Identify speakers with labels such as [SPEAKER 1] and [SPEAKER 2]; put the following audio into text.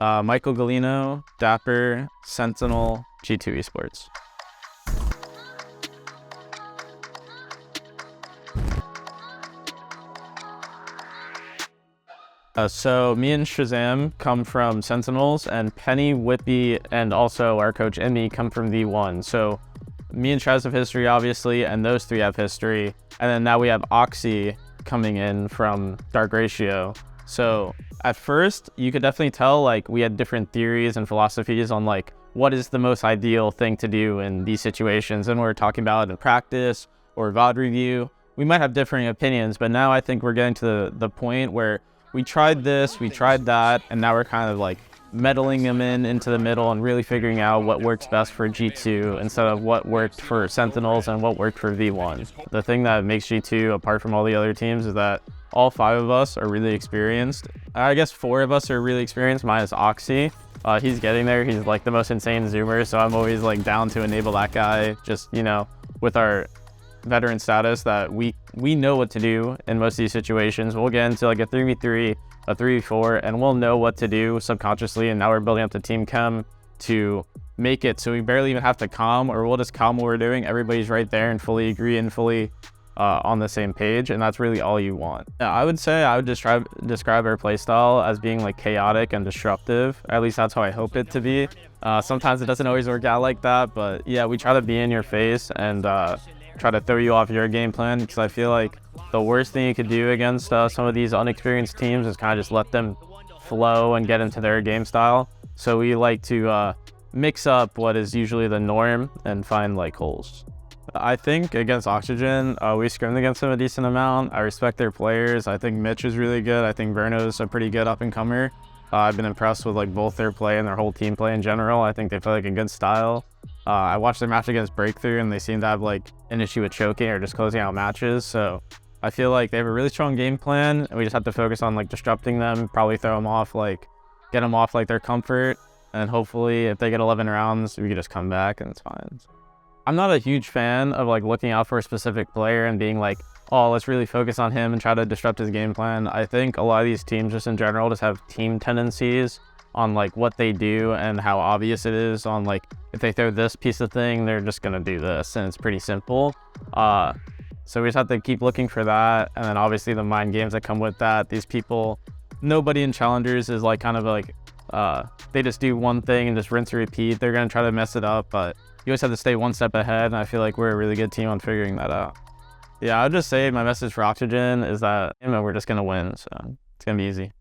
[SPEAKER 1] Michael Galino, Dapr, Sentinel, G2 Esports. So me and Shazam come from Sentinels, and Penny, Whippy, and also our coach Emmy come from V1. So me and Shaz have history, obviously, and those three have history. And then now we have Oxy coming in from Dark Ratio. So at first, you could definitely tell like we had different theories and philosophies on like what is the most ideal thing to do in these situations. And we're talking about in practice or VOD review. We might have differing opinions, but now I think we're getting to the point where we tried this, we tried that, and now we're kind of like meddling them into the middle and really figuring out what works best for G2 instead of what worked for Sentinels and what worked for V1. The thing that makes G2 apart from all the other teams is that all 5 of us are really experienced. I guess 4 of us are really experienced, minus Oxy. He's getting there. He's like the most insane zoomer, so I'm always like down to enable that guy, just, you know, with our veteran status that we know what to do in most of these situations. We'll get into like a 3v3, a 3v4, and we'll know what to do subconsciously, and now we're building up the team chem to make it so we barely even have to comm, or we'll just comm what we're doing. Everybody's right there and fully agree and fully on the same page, and that's really all you want. Yeah, I would say I would describe our playstyle as being like chaotic and disruptive. At least that's how I hope it to be. Sometimes it doesn't always work out like that, but yeah, we try to be in your face and try to throw you off your game plan, because I feel like the worst thing you could do against some of these unexperienced teams is kind of just let them flow and get into their game style. So we like to mix up what is usually the norm and find like holes. I think against Oxygen, we scrimmed against them a decent amount. I respect their players. I think Mitch is really good. I think Verno's a pretty good up-and-comer. I've been impressed with like both their play and their whole team play in general. I think they play like a good style. I watched their match against Breakthrough, and they seem to have like an issue with choking or just closing out matches. So I feel like they have a really strong game plan, and we just have to focus on like disrupting them, probably throw them off, like get them off like their comfort, and hopefully if they get 11 rounds, we can just come back and it's fine. I'm not a huge fan of like looking out for a specific player and being like, oh, let's really focus on him and try to disrupt his game plan. I think a lot of these teams just in general just have team tendencies on like what they do and how obvious it is on like, if they throw this piece of thing, they're just gonna do this, and it's pretty simple. So we just have to keep looking for that. And then obviously the mind games that come with that. These people, nobody in challengers is like kind of like, they just do one thing and just rinse and repeat. They're gonna try to mess it up, but you always have to stay one step ahead, and I feel like we're a really good team on figuring that out. Yeah, I would just say my message for Oxygen is that we're just gonna win, so it's gonna be easy.